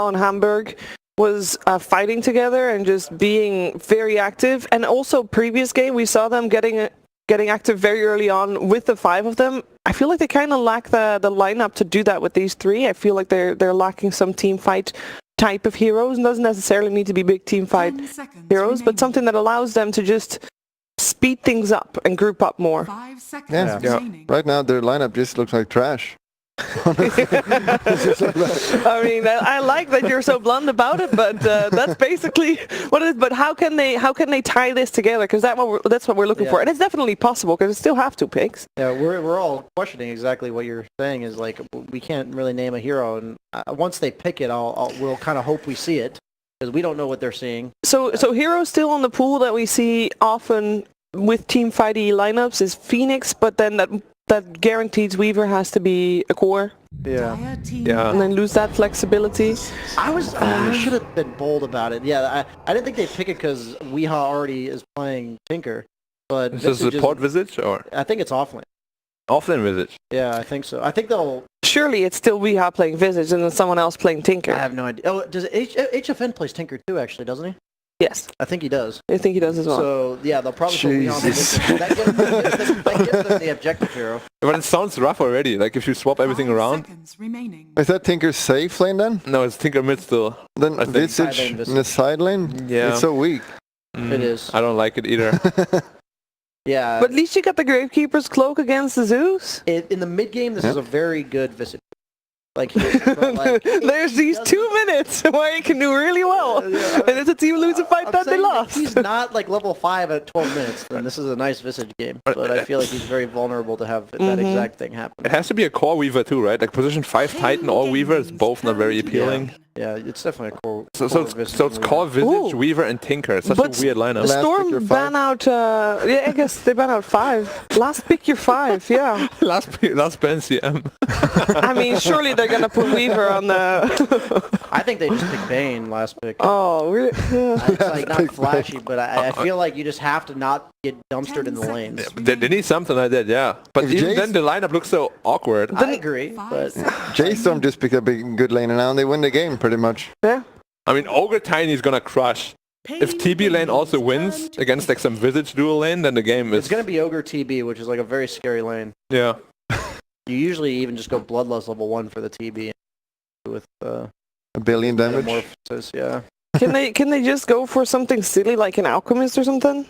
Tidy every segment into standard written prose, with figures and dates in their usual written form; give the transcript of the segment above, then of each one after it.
and Hamburg was fighting together and just being very active. And also previous game, we saw them getting active very early on with the 5 of them. I feel like they kind of lack the lineup to do that with these 3. I feel like they're lacking some team fight type of heroes. It doesn't necessarily need to be big team fight heroes, but something that allows them to just speed things up and group up more. 5 seconds remaining. Right now their lineup just looks like trash. I mean, I like that you're so blunt about it, but that's basically what it is. But how can they tie this together? Because that's what we're looking for, and it's definitely possible because it's still have 2 picks. Yeah, we're all questioning exactly what you're saying. Is like we can't really name a hero, and once they pick it, we'll kind of hope we see it because we don't know what they're seeing. So heroes still on the pool that we see often with team fighty lineups is Phoenix, but then that guarantees Weaver has to be a core. Yeah. And then lose that flexibility. I should have been bold about it. Yeah, I didn't think they'd pick it because Weehaw already is playing Tinker. But is this support Visage or? I think it's offlane. Offlane Visage. Yeah, I think so. I think they'll. Surely it's still Weehaw playing Visage and then someone else playing Tinker. I have no idea. Oh, does HFN plays Tinker too? Actually, doesn't he? Yes. I think he does. I think he does as well. So, yeah, they'll probably put Weehaw on the Visage. That gives them the objective hero. But it sounds rough already, like if you swap everything around. Is that Tinker's safe lane then? No, it's Tinker mid still. Then Visage in the side lane? Yeah. It's so weak. It is. I don't like it either. Yeah. But at least you got the Gravekeeper's Cloak against the Zeus. In the mid game, this is a very good Visage. Like there's these 2 minutes where he can do really well, and it's a team losing fight that they lost. If he's not like level 5 at 12 minutes, then this is a nice Visage game. But I feel like he's very vulnerable to have that exact thing happen. It has to be a core Weaver too, right? Like position 5 Titan or Weaver is both not very appealing. Yeah, it's definitely a core. So it's core Visage, Weaver, and Tinker. It's such a weird lineup. Storm ban out. Yeah, I guess they ban out 5. Last pick your 5. Yeah. last ban CM. I mean, surely they're gonna put Weaver on the. I think they just pick paiN last pick. Oh, really? Yeah. It's like not flashy, but I feel like you just have to not get dumpstered in the lanes. Yeah, they need something like that, yeah. But even then the lineup looks so awkward. I agree, but J-Storm just picked up a good laner now and they win the game pretty much. Yeah. I mean, Ogre Tiny is gonna crush. If TB lane also wins against like some Visage dual lane, then the game is... It's gonna be Ogre TB, which is like a very scary lane. Yeah. You usually even just go Bloodlust level 1 for the TB with a billion damage. Metamorphosis, yeah. Can they just go for something silly like an Alchemist or something?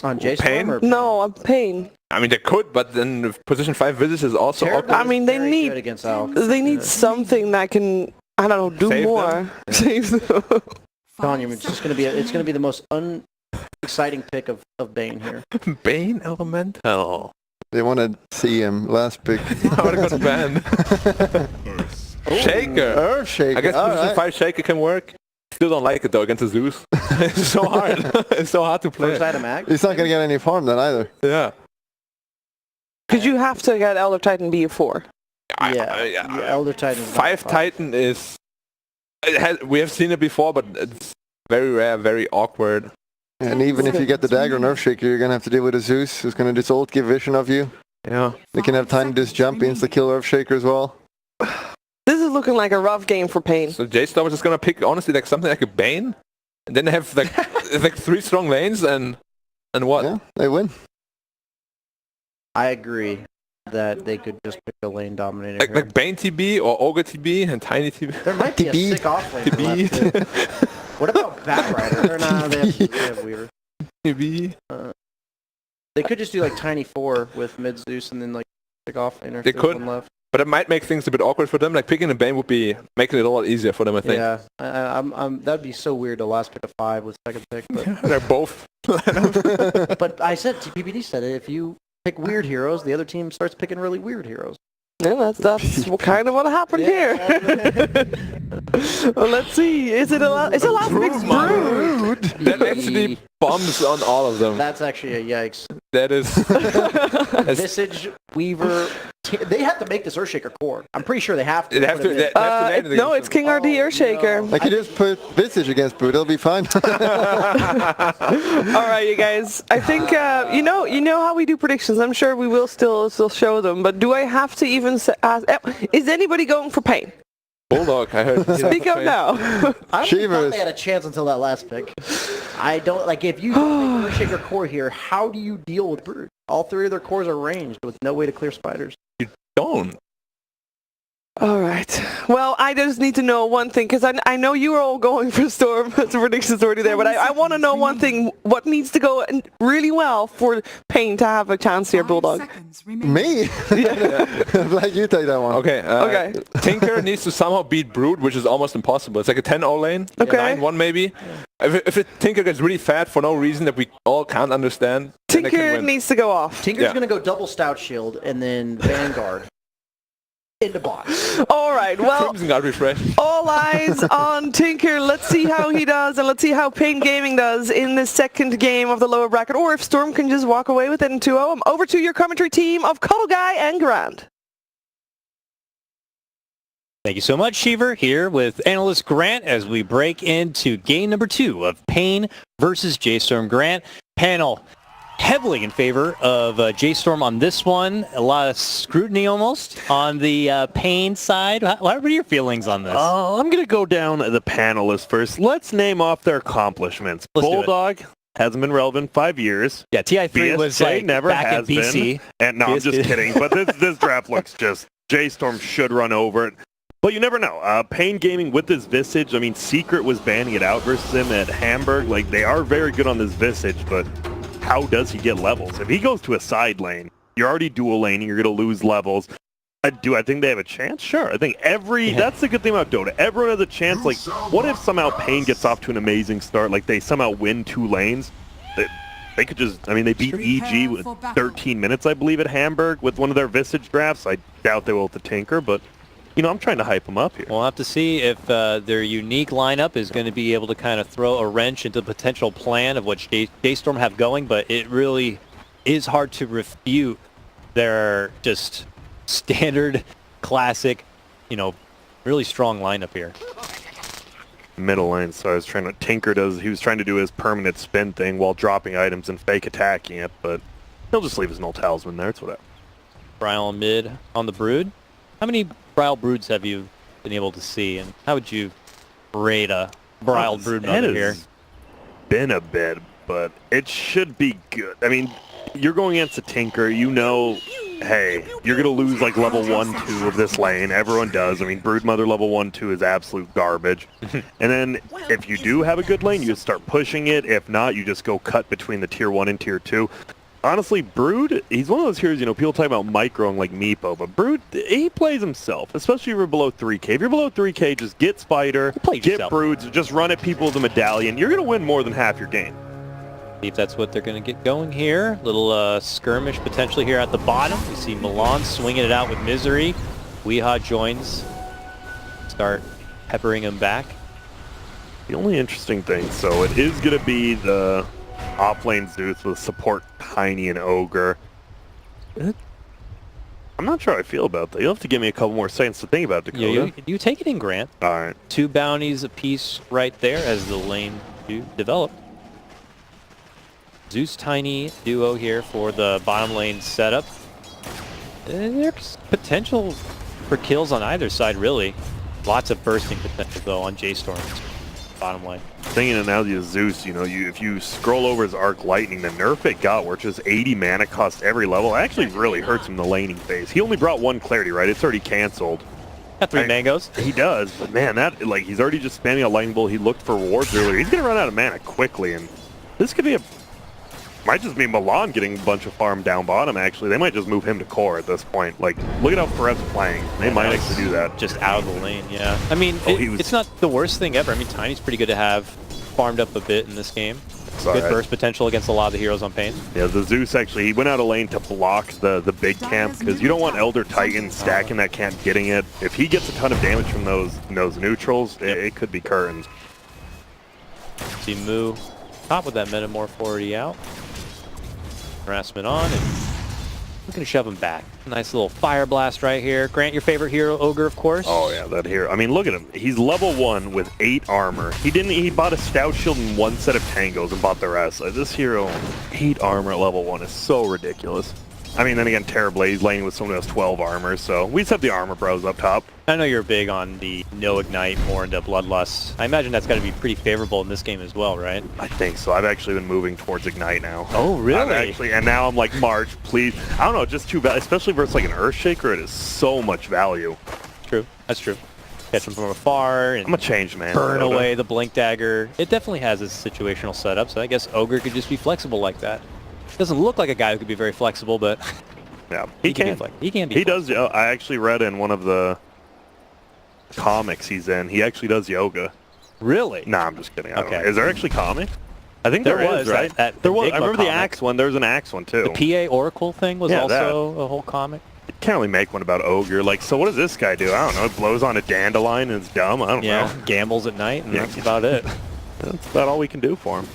On J-Storm or No, on paiN. I mean, they could, but then position 5 Visage is also awkward. I mean, they need something that can, I don't know, do Save more. Save them. Telling you, it's just gonna be the most unexciting pick of baiN here. baiN Elemental. They want to see him last pick. I would have got banned. Shaker. Earthshaker. I guess position 5 Shaker can work. Still don't like it though against the Zeus. It's so hard. It's so hard to play. First item act. He's not gonna get any farm then either. Yeah. Because you have to get Elder Titan be a 4. Yeah, Elder Titan. 5 Titan is... we have seen it before, but it's very rare, very awkward. And even if you get the dagger on Earthshaker, you're gonna have to deal with a Zeus who's gonna just ult give vision of you. Yeah. They can have time to just jump insta kill Earthshaker as well. This is looking like a rough game for paiN. So J-Storm is just gonna pick honestly like something like a baiN, and then they have like like 3 strong lanes and what? Yeah, they win. I agree that they could just pick a lane dominator. Like baiN TB or Ogre TB and Tiny TB. There might be a sick offlane left. What about Batrider? Or nah, they have Weaver. TB. They could just do like Tiny 4 with mid Zeus and then like sick offlaner. They could. One left. But it might make things a bit awkward for them. Like picking a baiN would be making it a lot easier for them, I think. Yeah, that'd be so weird to last pick a 5 with second pick. But they're both. But I said, PPD said it, if you pick weird heroes, the other team starts picking really weird heroes. Yeah, that's kind of what happened here. Well, let's see. Is it a last pick Brood? That actually bombs on all of them. That's actually a yikes. That is... Visage, Weaver... They have to make this Earthshaker core. I'm pretty sure they have to. No, it's King RD Earthshaker. No. Like you just put Visage against Brood, it'll be fine. Alright, you guys. I think, you know how we do predictions. I'm sure we will still show them. But do I have to even ask... Is anybody going for paiN? Bulldog, I heard. Speak up now. I don't think Shivers. they had a chance until that last pick. I don't like if you don't make Earthshaker core here. How do you deal with Brood? All three of their cores are ranged with no way to clear spiders. You don't. All right. Well, I just need to know one thing, because I know you are all going for Storm. That's a prediction's already there, but I want to know one thing. What needs to go really well for paiN to have a chance here, Bulldog? Me? Like you take that one. Okay. Okay. Tinker needs to somehow beat Brood, which is almost impossible. It's like a 10-0 lane. Okay. 9-1 maybe. If Tinker gets really fat for no reason that we all can't understand, then they can Tinker win. needs to go off. Tinker's Yeah. going to go double Stout Shield and then Vanguard into bot. All right. Well, Crimson got refreshed. all eyes on Tinker. Let's see how he does, and let's see how paiN Gaming does in the second game of the lower bracket, or if Storm can just walk away with it in 2-0. Over to your commentary team of Cuddle Guy and Grant. Thank you so much, Shiver, here with analyst Grant as we break into game number 2 of paiN versus JStorm. Grant, panel heavily in favor of JStorm on this one. A lot of scrutiny almost on the paiN side. What are your feelings on this? I'm going to go down the panelists first. Let's name off their accomplishments. Let's do it. Bulldog hasn't been relevant 5 years. Yeah, TI3 was BSJ like never back has at BC. been. And no, I'm just kidding. But this draft looks just, JStorm should run over it. But you never know. paiN Gaming with this Visage, I mean, Secret was banning it out versus him at Hamburg. Like, they are very good on this Visage, but how does he get levels? If he goes to a side lane, you're already dual laning, you're going to lose levels. Do I think they have a chance? Sure. I think that's the good thing about Dota. Everyone has a chance. Like, what if somehow paiN gets off to an amazing start? Like, they somehow win 2 lanes? They could just, I mean, they beat EG with 13 minutes, I believe, at Hamburg with one of their Visage drafts. I doubt they will with the Tinker, but, you know, I'm trying to hype them up here. We'll have to see if their unique lineup is going to be able to kind of throw a wrench into the potential plan of what JStorm have going, but it really is hard to refute their just standard, classic, you know, really strong lineup here. Middle lane, so I was trying to, he was trying to do his permanent spin thing while dropping items and fake attacking it, but he'll just leave his null talisman there, it's whatever. Brile mid on the Brood. How many Brile Broods have you been able to see, and how would you rate a Brile Brood mother here? Been a bit, but it should be good. I mean, you're going against a Tinker, you know, hey, you're going to lose like level 1, 2 of this lane. Everyone does. I mean, Broodmother level 1, 2 is absolute garbage. And then if you do have a good lane, you start pushing it. If not, you just go cut between the tier 1 and tier 2. Honestly, Brood, he's one of those heroes, you know, people talk about microing like Meepo, but Brood, he plays himself, especially if you're below 3k. If you're below 3k, just get Spider, get Broods, just run at people with a medallion. You're going to win more than half your game. See if that's what they're going to get going here. Little skirmish potentially here at the bottom. We see Milan swinging it out with Misery. Weehaw joins. Start peppering him back. The only interesting thing, so it is going to be the off-lane Zeus with support Tiny and Ogre. I'm not sure how I feel about that. You'll have to give me a couple more seconds to think about Dakota. Yeah, you take it in, Grant. All right. 2 bounties apiece right there as the lane do develop. Zeus Tiny duo here for the bottom lane setup. There's potential for kills on either side, really. Lots of bursting potential, though, on JStorm's bottom lane. Thinking analogy of Zeus, you know, if you scroll over his Arc Lightning, the nerf it got where it's just 80 mana cost every level, actually really hurts him in the laning phase. He only brought 1 clarity, right? It's already canceled. Got 3 mangoes. He does, but man, that, like, he's already just spamming a lightning bolt. He looked for wards earlier. He's going to run out of mana quickly, and this could be might just be Milan getting a bunch of farm down bottom, actually. They might just move him to core at this point. Like, look at how Perev's playing. They might actually do that. Just out of the lane, yeah. I mean, it's not the worst thing ever. I mean, Tiny's pretty good to have farmed up a bit in this game. Good burst potential against a lot of the heroes on paiN. Yeah, the Zeus actually, he went out of lane to block the big camp, because you don't want Elder Titan stacking that camp, getting it. If he gets a ton of damage from those neutrals, it could be curtains. See Moo top with that Metamorph already out. Harassment on, and we're going to shove him back. Nice little fire blast right here. Grant, your favorite hero, Ogre, of course. Oh yeah, that hero. I mean, look at him. He's level 1 with 8 armor. He bought a Stout Shield and 1 set of Tangos and bought the rest. This hero, 8 armor at level 1 is so ridiculous. I mean, then again, Terrorblade laning with someone who has 12 armor, so we just have the armor bros up top. I know you're big on the no ignite, more into Bloodlust. I imagine that's got to be pretty favorable in this game as well, right? I think so. I've actually been moving towards ignite now. Oh, really? And now I'm like, March, please. I don't know, just too bad, especially versus like an Earthshaker. It is so much value. True. That's true. Catch him from afar and I'm a changed man. burn away the Blink Dagger. It definitely has its situational setup, so I guess Ogre could just be flexible like that. Doesn't look like a guy who could be very flexible, but yeah, he can be. He can be. He does. I actually read in one of the comics he's in. He actually does yoga. Really? Nah, I'm just kidding. I don't Okay. know. Is there actually comic? I think there was, is, right? that there was. I Enigma remember the comic. Axe one. There's an Axe one too. The PA Oracle thing was Yeah, also a whole comic. You can't really make one about Ogre. Like, so what does this guy do? I don't know. It blows on a dandelion and it's dumb. I don't know. Gambles at night, and Yeah. that's about it. That's about all we can do for him.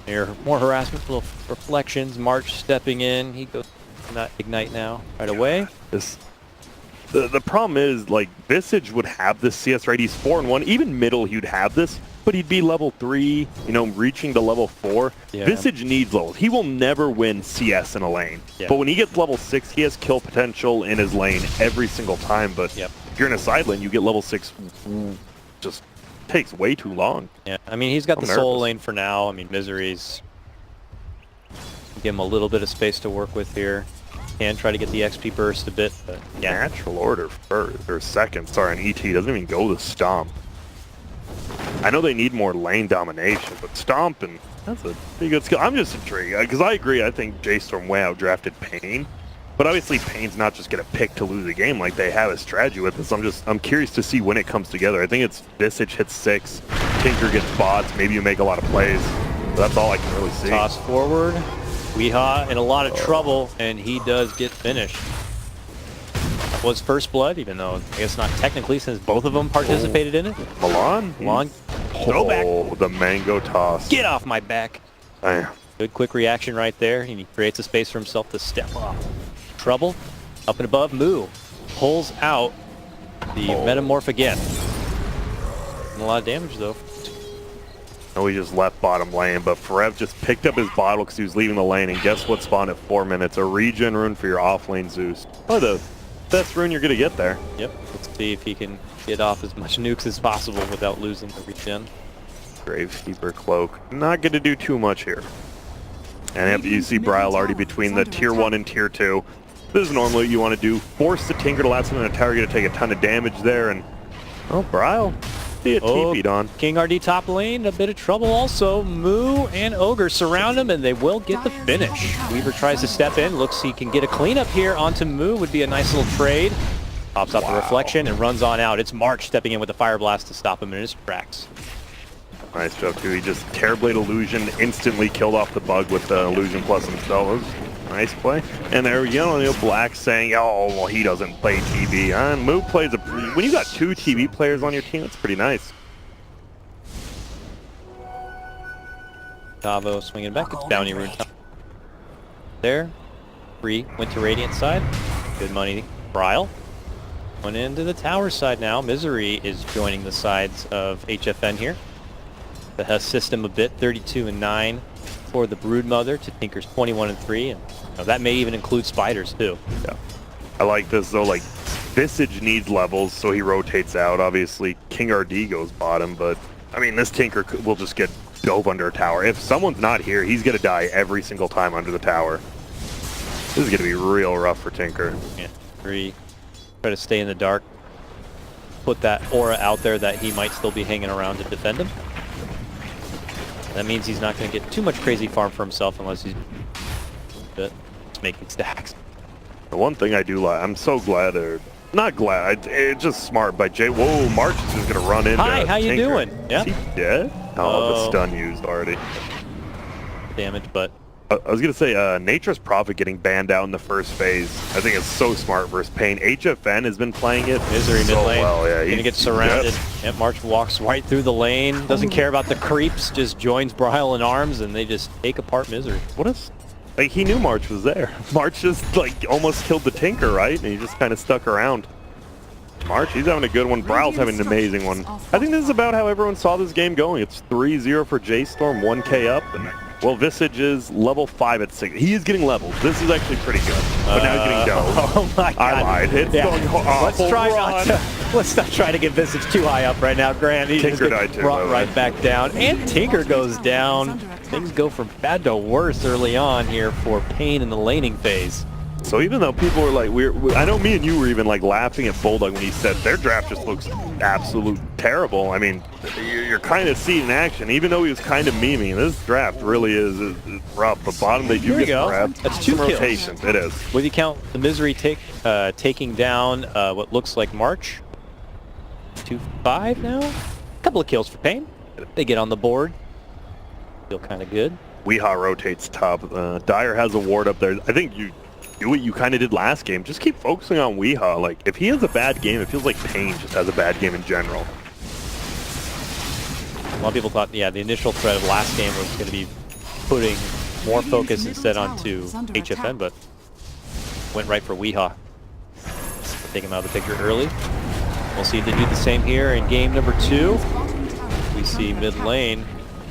Here, more harassment, little reflections. March stepping in. He goes not ignite now right away. The problem is, like, Visage would have this CS right. He's 4-1. Even middle, he'd have this, but he'd be level 3, you know, reaching to level 4. Yeah. Visage needs levels. He will never win CS in a lane. Yeah. But when he gets level 6, he has kill potential in his lane every single time. But Yep. if you're in a side lane, you get level 6, just takes way too long. Yeah, I mean, he's got I'm the solo nervous. lane for now. I mean, Misery's give him a little bit of space to work with here. Can try to get the XP burst a bit, but yeah. Natural order first, or second. Sorry, an ET doesn't even go to Stomp. I know they need more lane domination, but Stomp, and that's a pretty good skill. I'm just intrigued, because I agree, I think J-Storm way outdrafted paiN. But obviously paiN's not just going to pick to lose a game like they have a strategy with this. I'm curious to see when it comes together. I think it's Visage hits 6, Tinker gets bots, maybe you make a lot of plays. But that's all I can really see. Toss forward. Weehaw in a lot of trouble, and he does get finished. That was first blood, even though I guess not technically since both of them participated in it. Milan? Milan, go back. Oh, the mango toss. Get off my back. Damn. Good quick reaction right there, and he creates a space for himself to step off. Trouble, up and above, Moo pulls out the Metamorph again. And a lot of damage though. No, he just left bottom lane, but Forev just picked up his bottle because he was leaving the lane, and guess what spawned at 4 minutes? A regen rune for your off-lane Zeus. Probably the best rune you're going to get there. Yep, let's see if he can get off as much nukes as possible without losing the regen. Gravekeeper Cloak. Not going to do too much here. And you see Bryle already between the tier 1 and tier 2. This is normally what you want to do. Force the Tinker to last him in a tower, you're going to take a ton of damage there, and oh, Bryle. See a TP'd on. King RD top lane, a bit of trouble also. Moo and Ogre surround him, and they will get the finish. Weaver tries to step in, looks he can get a cleanup here onto Moo, would be a nice little trade. Pops out the reflection and runs on out. It's March stepping in with a Fire Blast to stop him in his tracks. Nice job, too. He just Terrorblade Illusion, instantly killed off the bug with the Illusion plus himself. Nice play. And there we go, Black saying, oh, well, he doesn't play TB. And Moo plays when you got 2 TB players on your team, that's pretty nice. Davo swinging back. It's Bounty Rune. There. Free. Went to Radiant side. Good money. Bryle. Went into the tower side now. Misery is joining the sides of HFN here. The Hess system a bit. 32-9 for the Broodmother to Tinker's 21-3. And that may even include Spiders too. Yeah. I like this though, like Visage needs levels, so he rotates out. Obviously, King RD goes bottom, but I mean, this Tinker will just get dove under a tower. If someone's not here, he's gonna die every single time under the tower. This is gonna be real rough for Tinker. Yeah, try to stay in the dark. Put that aura out there that he might still be hanging around to defend him. That means he's not going to get too much crazy farm for himself unless he's making stacks. The one thing I do like, I'm so glad, or not glad, it's just smart by Jay. Whoa, March is just going to run into Hi, how you Tinker. doing? Yeah. Is he dead? Oh, the stun used already. Damage, but I was going to say, Nature's Prophet getting banned out in the first phase. I think it's so smart versus paiN. HFN has been playing it Misery so mid lane. well. Yeah, Gonna get surrounded. Yep, March walks right through the lane. Doesn't care about the creeps. Just joins Bryle in arms, and they just take apart Misery. What is... Like, he knew March was there. March just, like, almost killed the Tinker, right? And he just kind of stuck around. March, he's having a good one. Bryle's having an amazing one. I think this is about how everyone saw this game going. It's 3-0 for J-Storm, 1K up, and Well, Visage is level 5 at 6. He is getting levels. This is actually pretty good. But now he's getting dough. Oh my god. I lied. It's going let's not try to get Visage too high up right now, Grant. He Tinker just died too, brought right back down. And Tinker goes down. Things go from bad to worse early on here for paiN in the laning phase. So even though people were like, I know me and you were even like laughing at Bulldog when he said their draft just looks absolute terrible. I mean, you're kind of seeing in action. Even though he was kind of memeing, this draft really is rough. But bottom they do get grabbed. That's 2 kills. Rotations. It is. With you count the Misery taking down what looks like March. 2-5 now. A couple of kills for paiN. They get on the board. Feel kind of good. Weehaw rotates top. Dyer has a ward up there. I think you do what you kind of did last game. Just keep focusing on Weehaw. Like, if he has a bad game, it feels like paiN just has a bad game in general. A lot of people thought, yeah, the initial threat of last game was going to be putting more focus instead onto HFN, but went right for Weehaw. Take him out of the picture early. We'll see if they do the same here in game number 2. We see mid lane.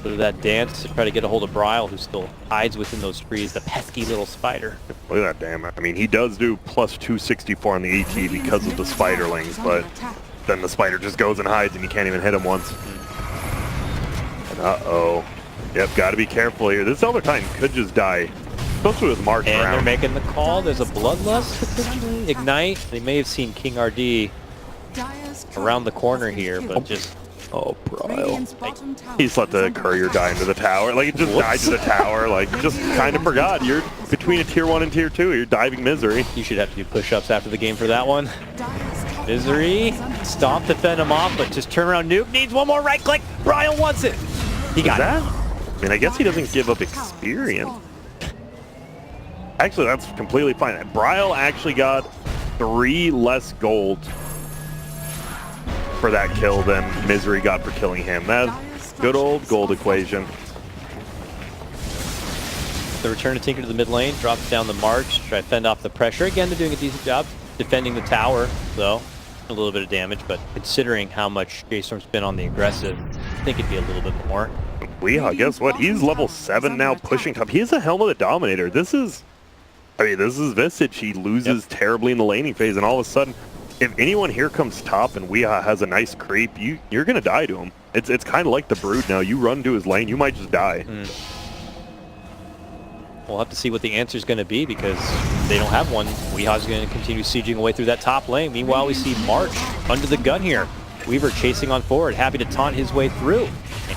Bit of that dance to try to get a hold of Bryle, who still hides within those trees, the pesky little spider. Look at that, damn it. I mean, he does do plus 264 on the AT because of the spiderlings, but then the spider just goes and hides and you can't even hit him once. Uh-oh. Yep, got to be careful here. This Elder Titan could just die, especially with March and around. They're making the call. There's a Bloodlust potentially. Ignite. They may have seen King RD around the corner here, but just... Oh, Bryle. He's let the courier die into the tower. Like, it just died to the tower. Like, just kind of forgot. You're between a tier 1 and tier 2. You're diving Misery. You should have to do push-ups after the game for that one. Misery. Stomp to fend him off, but just turn around nuke. Needs one more right click. Bryle wants it. He got that? I mean, I guess he doesn't give up experience. Actually, that's completely fine. Bryle actually got 3 less gold for that kill than Misery got for killing him. That's good old gold equation. The return of Tinker to the mid lane, drops down the march, try to fend off the pressure. Again, they're doing a decent job defending the tower, though. A little bit of damage, but considering how much J-Storm's been on the aggressive, I think it'd be a little bit more. Weehaw, guess what? He's level 7 now, pushing top. He has a Helm of the Dominator. This is Visage. He loses terribly in the laning phase, and all of a sudden, if anyone here comes top and Weehaw has a nice creep, you're gonna die to him. It's kind of like the Brood now. You run to his lane, you might just die. We'll have to see what the answer is going to be, because they don't have one. Weehaw's going to continue sieging away through that top lane. Meanwhile, we see March under the gun here. Weaver chasing on forward, happy to taunt his way through,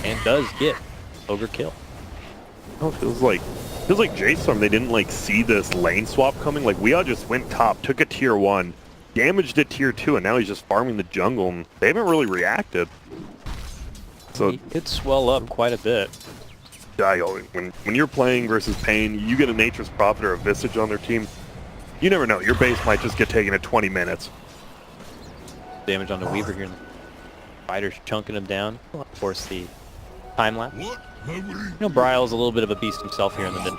and does get Ogre kill. Oh, it feels like J-Storm, they didn't like see this lane swap coming. Like, Weehaw just went top, took a tier 1, damaged a tier 2, and now he's just farming the jungle, and they haven't really reacted. So he could swell up quite a bit. When you're playing versus paiN, you get a Nature's Prophet or a Visage on their team, you never know. Your base might just get taken at 20 minutes. Damage on the Weaver here. Spider's chunking him down. Of course, the time lapse. You know, Bryle's a little bit of a beast himself here in the mid.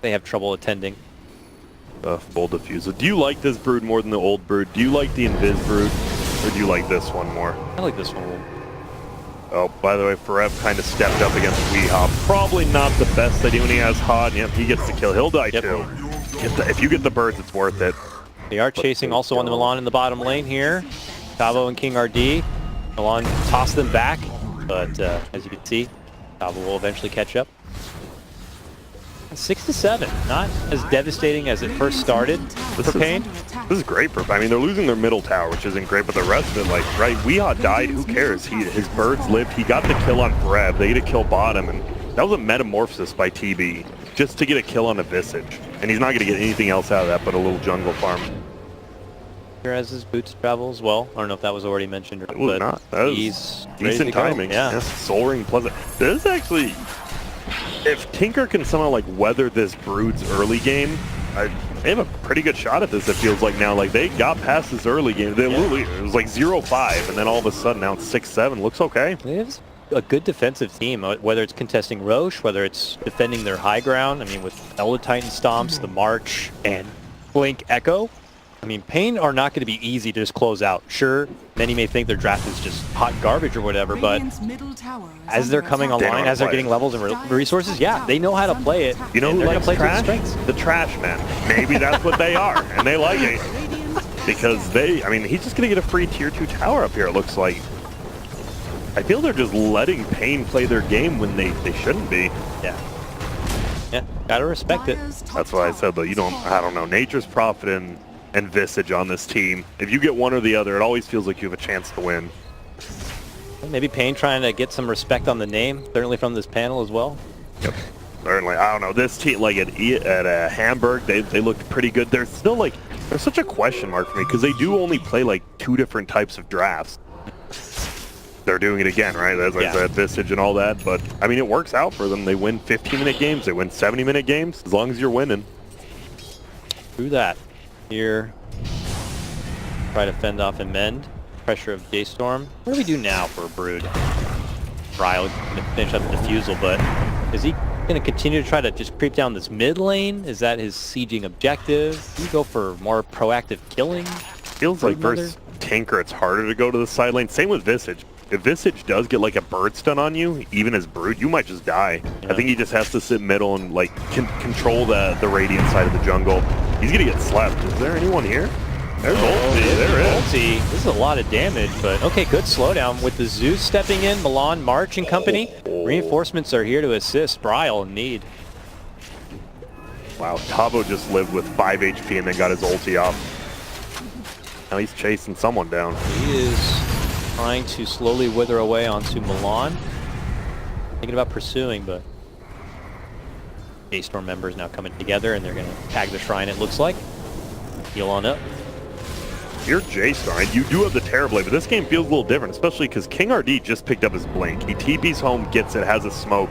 They have trouble attending. Full Diffuser. Do you like this Brood more than the old Brood? Do you like the Invis Brood, or do you like this one more? I like this one. Oh, by the way, Forev kind of stepped up against Weehaw. Probably not the best idea when he has HOD. Yep, he gets the kill. He'll die too. If you get the birds, it's worth it. They are chasing also on the Milan in the bottom lane here. Cabo and King RD. Milan toss them back, but as you can see, Cabo will eventually catch up. 6-7, not as devastating as it first started for paiN. This is great for, I mean, they're losing their middle tower, which isn't great, but the rest of it, like, right, Weehaw died, who cares? His birds lived, he got the kill on Forev, they get a kill bottom, and that was a metamorphosis by TB, just to get a kill on a Visage. And he's not going to get anything else out of that but a little jungle farm. Here has his boots travel as well. I don't know if that was already mentioned, It was not. That was he's decent timing. Yeah. Soul Ring Pleasant. This is actually, if Tinker can somehow like weather this Brood's early game, they have a pretty good shot at this, it feels like now. Like, they got past this early game. They literally, it was like 0-5, and then all of a sudden now it's 6-7. Looks okay. They have a good defensive team, whether it's contesting Roche, whether it's defending their high ground. I mean, with Elder Titan stomps, the March, and Blink Echo, I mean, paiN are not going to be easy to just close out. Sure, many may think their draft is just hot garbage or whatever, but as they're coming online, as they're getting levels and resources, yeah, they know how to play it. You know who likes trash? Strengths. The trash men. Maybe that's what they are, and they like it. Because I mean, he's just going to get a free tier 2 tower up here, it looks like. I feel they're just letting paiN play their game when they shouldn't be. Yeah. Yeah, gotta respect it. That's why I said, though, I don't know, Nature's Prophet and Visage on this team. If you get one or the other, it always feels like you have a chance to win. Maybe paiN trying to get some respect on the name, certainly from this panel as well. Yep. Certainly. I don't know. This team, like at Hamburg, they looked pretty good. They're still like, there's such a question mark for me because they do only play like 2 different types of drafts. They're doing it again, right? As I said, Visage and all that. But, I mean, it works out for them. They win 15-minute games. They win 70-minute games as long as you're winning. Through that. Here, try to fend off and mend. Pressure of J-Storm. What do we do now for a Brood? Ryle going to finish up the defusal, but is he going to continue to try to just creep down this mid lane? Is that his sieging objective? Do you go for more proactive killing? Feels like versus Tinker, it's harder to go to the side lane. Same with Visage. If Visage does get like a bird stun on you, even as Brood, you might just die. Yeah. I think he just has to sit middle and like control the Radiant side of the jungle. He's gonna get slept. Is there anyone here? There's ulti. There is. Ulti. This is a lot of damage, but okay, good slowdown with the Zeus stepping in, Milan, March and company. Reinforcements are here to assist Bryle in need. Wow, Tavo just lived with 5 HP and then got his ulti off. Now he's chasing someone down. He is trying to slowly wither away onto Milan. Thinking about pursuing, but J-Storm members now coming together and they're going to tag the shrine, it looks like. Heal on up. You're J-Star, and you do have the Terrorblade, but this game feels a little different, especially because King RD just picked up his Blink. He TP's home, gets it, has a smoke.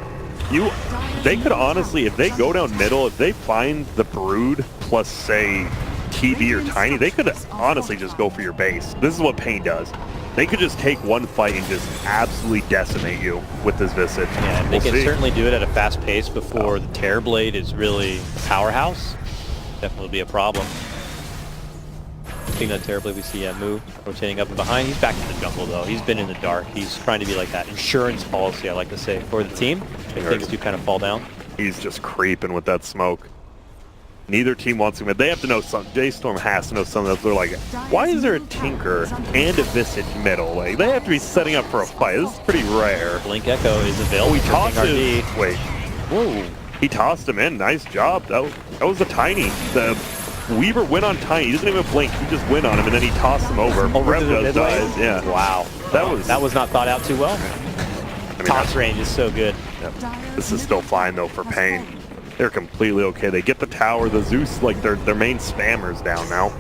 They could honestly, if they go down middle, if they find the Brood plus, say, TB or Tiny, they could honestly just go for your base. This is what paiN does. They could just take one fight and just absolutely decimate you with this Visage. Yeah, they can certainly do it at a fast pace before the Terrorblade is really a powerhouse. Definitely be a problem. That Terrorblade we see move, rotating up and behind. He's back in the jungle though. He's been in the dark. He's trying to be like that insurance policy, I like to say, for the team. Things do kind of fall down. He's just creeping with that smoke. Neither team wants him, but they have to know something. J-Storm has to know something else. They're like, why is there a Tinker and a Visage middle? Like, they have to be setting up for a fight. This is pretty rare. Blink Echo is available. Oh, he tossed him. Wait. Whoa. He tossed him in. Nice job. That was a Tiny. The Weaver went on Tiny. He doesn't even blink. He just went on him, and then he tossed him over. Over to the mid lane? Yeah. Wow. That was not thought out too well. I mean, toss range is so good. Yep. This is still fine, though, for paiN. They're completely okay. They get the tower. The Zeus, like, their main spammers down now.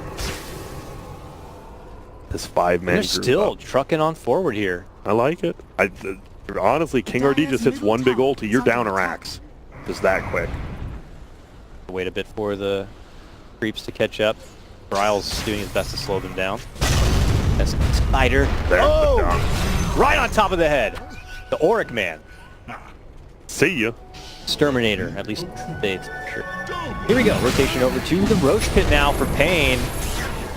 This 5-man They're still trucking on forward here. I like it. Honestly, King RD just hits one big ulti. You're down a Rax. Just that quick. Wait a bit for the creeps to catch up. Bryle's doing his best to slow them down. That's Spider. There's the dunk. Right on top of the head. The Auric Man. See ya. Exterminator, at least dates, sure. Here we go, rotation over to the Roach Pit now for paiN.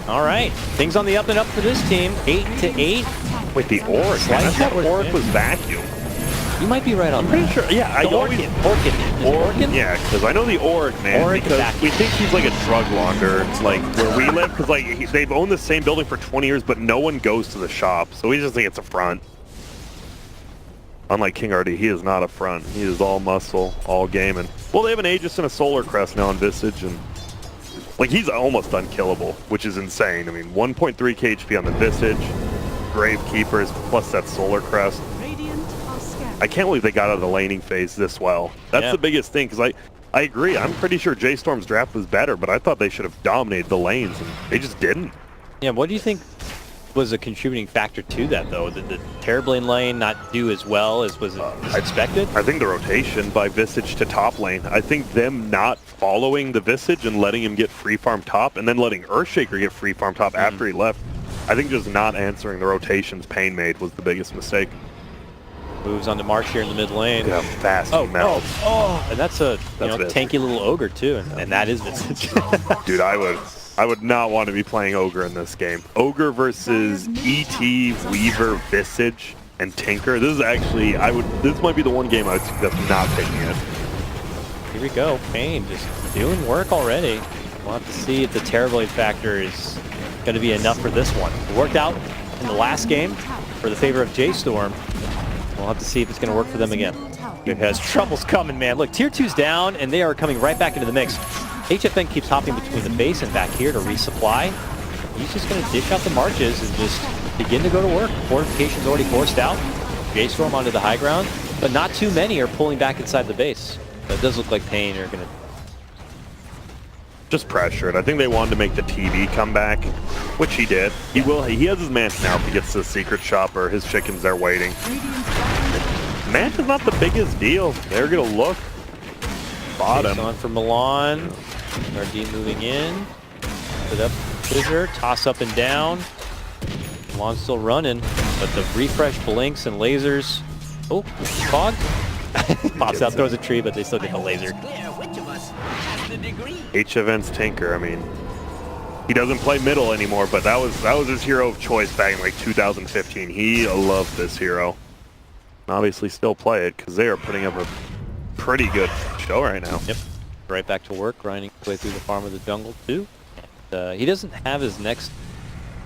All right, things on the up and up for this team. 8-8. Wait, the Auric, man, I thought Auric was vacuum. You might be right on that. I'm pretty sure, yeah. Orchid. Yeah, because I know the Auric, man, because we think he's like a drug launderer. It's like where we live, because like they've owned the same building for 20 years, but no one goes to the shop, so we just think it's a front. Unlike King RD, he is not a front. He is all muscle, all gaming. Well, they have an Aegis and a Solar Crest now on Visage, and like he's almost unkillable, which is insane. I mean, 1.3 HP on the Visage, Gravekeepers, plus that Solar Crest. I can't believe they got out of the laning phase this well. That's the biggest thing, because I agree. I'm pretty sure J-Storm's draft was better, but I thought they should have dominated the lanes, and they just didn't. Yeah, what do you think was a contributing factor to that, though? Did the Terrorblade lane not do as well as was expected? I think the rotation by Visage to top lane. I think them not following the Visage and letting him get free farm top, and then letting Earthshaker get free farm top after he left. I think just not answering the rotations paiN made was the biggest mistake. Moves on to March here in the mid lane. Yeah, fast melts. And that's a tanky little ogre too, and that is Visage. Dude, I I would not want to be playing Ogre in this game. Ogre versus ET, Weaver, Visage, and Tinker. This is actually, this might be the one game I would suggest not picking it. Here we go. paiN just doing work already. We'll have to see if the Terrorblade factor is going to be enough for this one. It worked out in the last game for the favor of JStorm. We'll have to see if it's going to work for them again. It has troubles coming, man. Look, tier 2's down, and they are coming right back into the mix. HFN keeps hopping between the base and back here to resupply. He's just going to dish out the marches and just begin to go to work. Fortification's already forced out. JStorm onto the high ground, but not too many are pulling back inside the base. So it does look like paiN are going to just pressure it. I think they wanted to make the TV come back, which he did. He has his mansion now if he gets to the secret shop or his chickens there waiting. Mansion's not the biggest deal. They're going to look bottom. On for Milan. Nardine moving in. Put up scissor, toss up and down. Milan's still running, but the refresh blinks and lasers. Oh, fog. Pops out, throws a tree, but they still get the laser. HFN's Tinker, I mean, he doesn't play middle anymore, but that was his hero of choice back in like 2015. He loved this hero. And obviously still play it because they are putting up a pretty good show right now. Yep. Right back to work, grinding his way through the farm of the jungle too. He doesn't have his next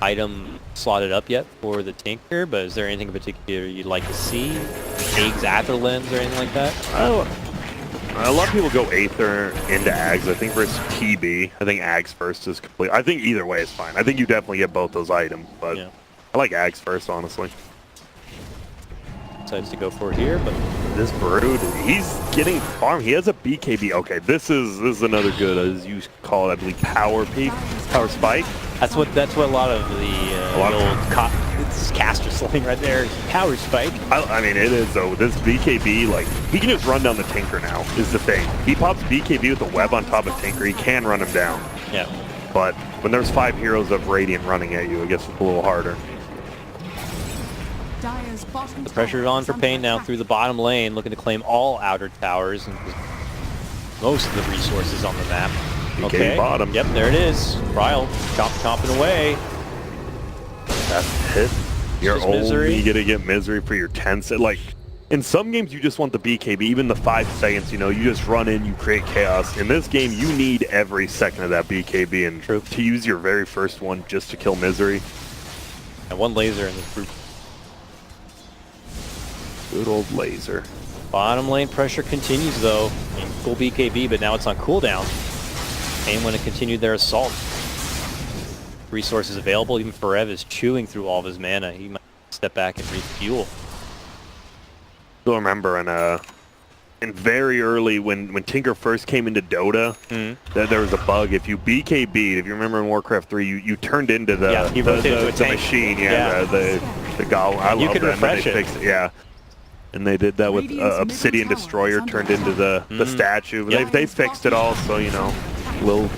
item slotted up yet for the Tinker, but is there anything in particular you'd like to see? Aegis Atherlens or anything like that? A lot of people go Aether into Ags. I think versus TB. I think Ags first is complete. I think either way is fine. I think you definitely get both those items, but yeah. I like Ags first, honestly. Decides to go for it here, but this Brood, he's getting farm. He has a BKB. Okay, this is another good, as you call it, I believe, power peak, power spike. That's what a lot of the old it's caster sling right there. Power spike. I mean, it is though. This BKB, like, he can just run down the Tinker now. Is the thing. He pops BKB with the web on top of Tinker. He can run him down. Yeah. But when there's 5 heroes of Radiant running at you, it gets a little harder. The pressure's on for paiN now through the bottom lane, looking to claim all outer towers and most of the resources on the map. Okay, bottom. Yep, there it is. Ryle chomping away. That's it. You're only gonna get misery for your 10 set. Like, in some games you just want the BKB, even the 5 seconds, you know, you just run in, you create chaos. In this game, you need every second of that BKB and to use your very first one just to kill misery. And one laser in this group. Good old laser. Bottom lane pressure continues though. I mean, full BKB, but now it's on cooldown. paiN want to continue their assault. Resources available. Even Forev is chewing through all of his mana. He might step back and refuel. Still remember in very early when Tinker first came into Dota, that there was a bug. If you BKB'd, if you remember in Warcraft 3, you turned into the machine, the goblin. I love that. They fixed it, yeah. And they did that with Obsidian Destroyer turned into the statue. Yeah. They fixed it all, so you know, little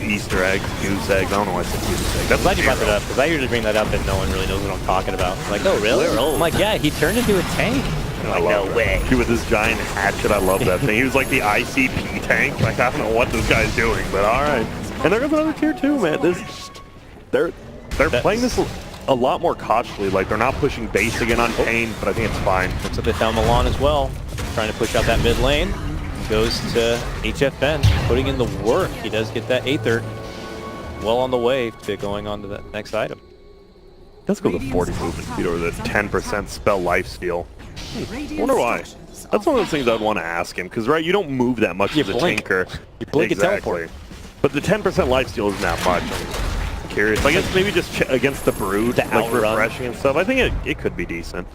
Easter eggs, goose eggs. I don't know why I said goose egg. I'm glad you brought that up because I usually bring that up and no one really knows what I'm talking about. I'm like, oh really? I'm like, yeah, he turned into a tank. I love no way. Dude, with this giant hatchet, I love that thing. He was like the ICP tank. Like, I don't know what this guy's doing, but all right. And there goes another tier 2, man. They're playing this a lot more cautiously. Like, they're not pushing base again on paiN, but I think it's fine. Looks like they found Milan as well. Trying to push out that mid lane. Goes to HFN, putting in the work. He does get that Aether. Well on the way to going on to that next item. Let's go to 40 movement speed or the 10% spell lifesteal. I wonder why. That's one of those things I'd want to ask him, because right, you don't move that much as a Tinker. You blink and teleport. But the 10% lifesteal isn't that much. I'm curious. I guess maybe just against the Brood, like refreshing and stuff. I think it could be decent.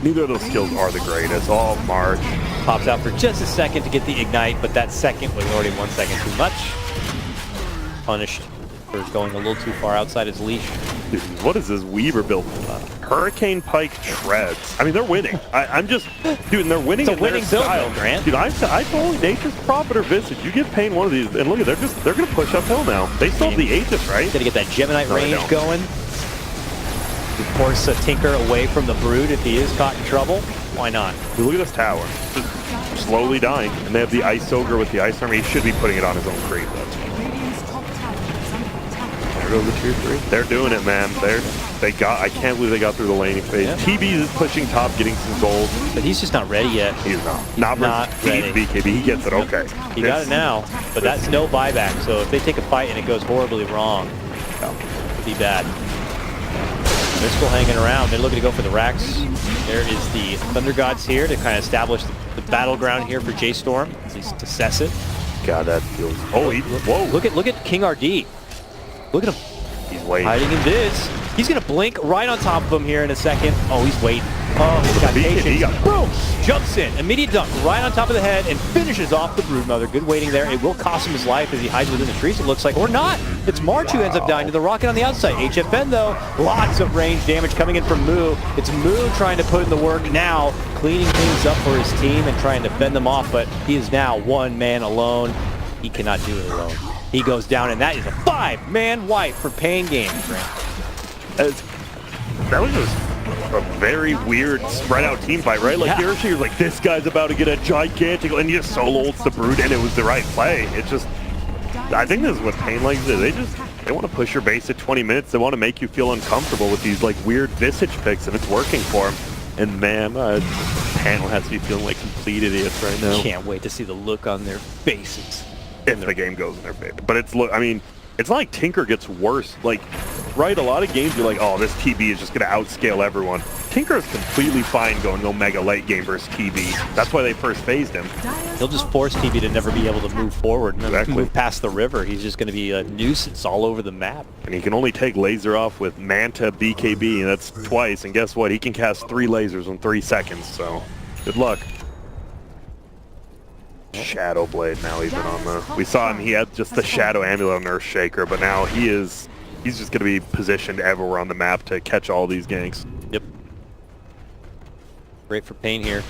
Neither of those skills are the greatest. All March. Pops out for just a second to get the ignite, but that second was already 1 second too much. Punished for going a little too far outside his leash. Dude, what is this Weaver build? Hurricane Pike Treads. I mean, they're winning. I'm just, dude, and they're winning. It's a winning build, Grant. Dude, I told you, Nature's Prophet or Visage. You give paiN one of these, and look at, they're gonna push uphill now. They still have the Aegis, right? Gotta get that Gemini range going. Force a Tinker away from the Brood if he is caught in trouble. Why not? Dude, look at this tower. Just slowly dying, and they have the Ice Ogre with the Ice Army. He should be putting it on his own creep. There goes the tier 3. They're doing it, man. I can't believe they got through the laning phase. Yeah. TB is pushing top, getting some gold. But he's just not ready yet. He's not ready. BKB. He gets it, okay. He got it now, but that's no buyback. So if they take a fight and it goes horribly wrong, it'd be bad. They're still hanging around. They're looking to go for the racks. There is the Thunder Gods here to kind of establish the battleground here for J-Storm. He's to assess it. God, that feels... Oh, whoa. Look at King RD. Look at him. He's waiting. Hiding in Viz. He's going to blink right on top of him here in a second. Oh, he's waiting. Oh, he's got patience. Boom! Jumps in. Immediate dunk right on top of the head and finishes off the Broodmother. Good waiting there. It will cost him his life as he hides within the trees, it looks like. Or not. It's March who ends up dying to the rocket on the outside. HFN, though, lots of range damage coming in from Moo. It's Moo trying to put in the work now, cleaning things up for his team and trying to fend them off, but he is now one man alone. He cannot do it alone. He goes down, and that is a 5-man wipe for paiN Gaming. That was just a very weird spread out team fight, right? Like Hiroshi was like, this guy's about to get a gigantic, and he just solo ults the Brood, and it was the right play. It's just, I think this is what paiN likes to do. They want to push your base at 20 minutes. They want to make you feel uncomfortable with these like weird Visage picks, and it's working for them. And man, panel has to be feeling like complete idiots right now. Can't wait to see the look on their faces. If the game goes in their favor. But it's not like Tinker gets worse. Like, right, a lot of games you're like, oh, this TB is just going to outscale everyone. Tinker is completely fine going Omega late game versus TB. That's why they first phased him. He'll just force TB to never be able to move forward, Exactly. move past the river. He's just going to be a nuisance all over the map. And he can only take laser off with Manta, BKB, and that's twice. And guess what? He can cast 3 lasers in 3 seconds, so good luck. Shadow Blade now even on the... We saw him, he had just the Shadow Amulet on Earth Shaker, but now he's just going to be positioned everywhere on the map to catch all these ganks. Yep. Great for paiN here.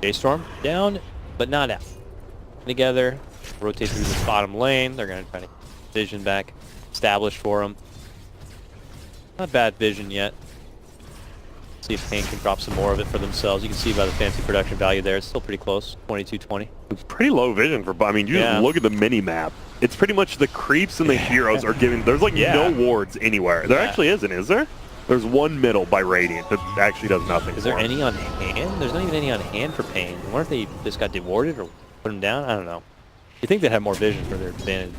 J-Storm down, but not out. Together, rotate through this bottom lane. They're going to try to get vision back established for them. Not bad vision yet. See if paiN can drop some more of it for themselves. You can see by the fancy production value there, it's still pretty close, 2220. It's pretty low vision for... I mean, you just look at the mini-map. It's pretty much the creeps and the heroes are giving... There's like no wards anywhere. There actually isn't, is there? There's one middle by Radiant that actually does nothing. Is there any on hand? There's not even any on hand for paiN. I wonder if they just got dewarded or put them down. I don't know. You think they'd have more vision for their advantage.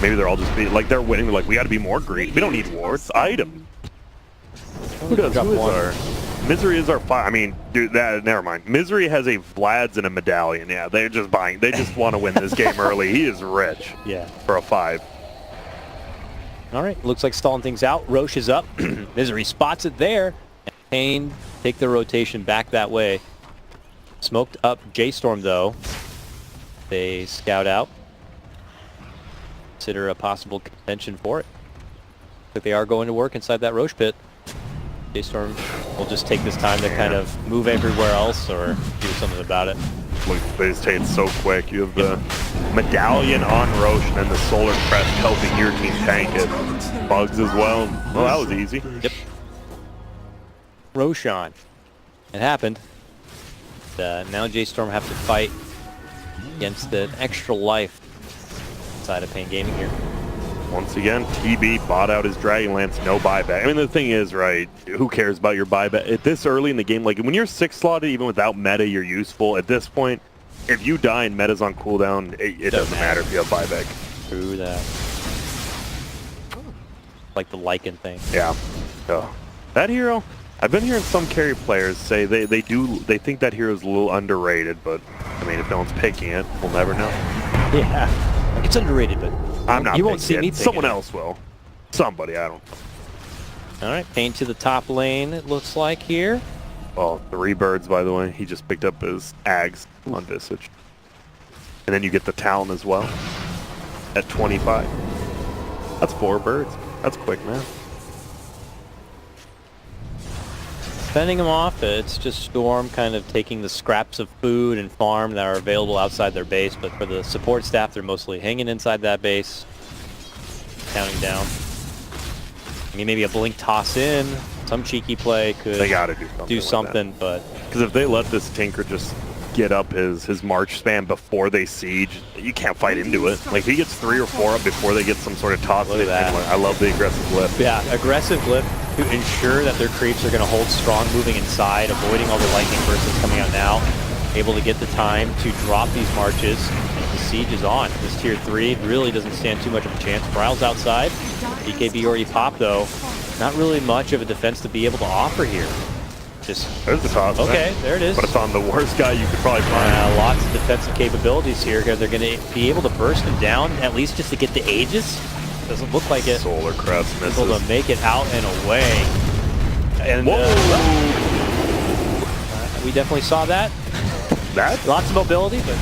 Maybe they're all just like they're winning. They're like, we got to be more greedy. We don't need wards. Item. Who does? Who is our... Misery is our 5. I mean, dude, never mind. Misery has a Vlad's and a medallion. Yeah, they're just buying. They just want to win this game early. He is rich. Yeah. For a 5. All right, looks like stalling things out. Roche is up. Misery spots it there. And paiN take the rotation back that way. Smoked up J-Storm, though. They scout out. Consider a possible contention for it. But they are going to work inside that Roche pit. J-Storm will just take this time to kind of move everywhere else or do something about it. Look, they just take it so quick. You have the medallion on Roche and then the solar crest helping your team tank it. Bugs as well. Well, that was easy. Yep. Roshan. It happened. Now J-Storm have to fight against an extra life inside of paiN Gaming here. Once again, TB bought out his Dragonlance, no buyback. I mean, the thing is, right, who cares about your buyback? At this early in the game, like when you're 6 slotted, even without meta, you're useful. At this point, if you die and meta's on cooldown, it doesn't matter if you have buyback. True that. Like the Lycan thing. Yeah. Oh. That hero, I've been hearing some carry players say they think that hero's a little underrated, but I mean, if no one's picking it, we'll never know. Yeah. It's underrated, but I'm not. You won't see me. Someone else will. Somebody, I don't know. All right, paiN to the top lane, it looks like here. Oh, 3 birds, by the way. He just picked up his Ags on Visage. And then you get the Talon as well at 25. That's 4 birds. That's quick, man. Fending them off, it's just Storm kind of taking the scraps of food and farm that are available outside their base, but for the support staff, they're mostly hanging inside that base, counting down. I mean, maybe a blink toss in, some cheeky play could They gotta do something. but... Because if they let this Tinker just get up his march spam before they siege, you can't fight into it. Like, if he gets 3 or 4 up before they get some sort of toss, Look at that. I love the aggressive glyph. Yeah, aggressive glyph to ensure that their creeps are going to hold strong moving inside, avoiding all the lightning bursts that's coming out now. Able to get the time to drop these marches. The siege is on. This tier 3 really doesn't stand too much of a chance. Bryle's outside. BKB already popped though. Not really much of a defense to be able to offer here. Just There's the toss. okay, there it is. But it's on the worst guy you could probably find. Lots of defensive capabilities here. They're going to be able to burst him down, at least just to get the Aegis. Doesn't look like it. Solar Crest misses. Able to make it out and away. And we definitely saw that. Lots of mobility, but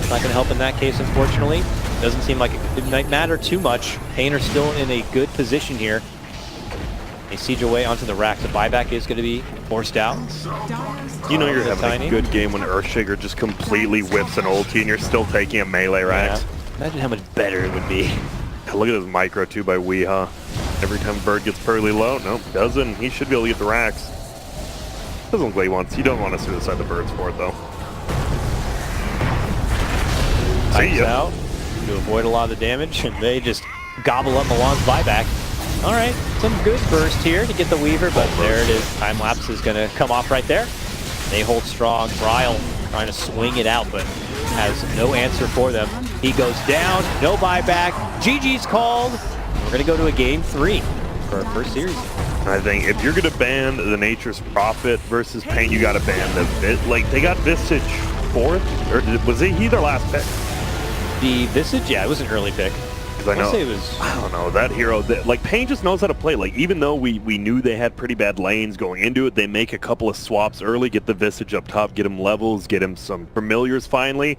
not going to help in that case, unfortunately. Doesn't seem like it might matter too much. paiN are still in a good position here. They siege away onto the rack. The buyback is going to be forced out. You know you're having tiny. a good game when Earthshaker just completely whips an ulti and you're still taking a melee racks. Yeah. Imagine how much better it would be. Look at this micro too by Weeha. Every time Bird gets Pearly low, nope, doesn't. He should be able to get the racks. Doesn't look like he wants. You don't want to suicide the Birds for it though. See ya. Out to avoid a lot of the damage, and they just gobble up Milan's buyback. All right, some good burst here to get the Weaver, but there it is. Time lapse is going to come off right there. They hold strong. Bryle trying to swing it out, but has no answer for them. He goes down, no buyback. GG's called. We're going to go to a game 3 for our first series. I think if you're gonna ban the Nature's Prophet versus paiN, you gotta ban the like they got Visage 4th, or was he their last pick? The Visage, yeah, it was an early pick. Because I know, say it was, I don't know, that hero, like paiN just knows how to play. Like even though we knew they had pretty bad lanes going into it, they make a couple of swaps early, get the Visage up top, get him levels, get him some familiars finally.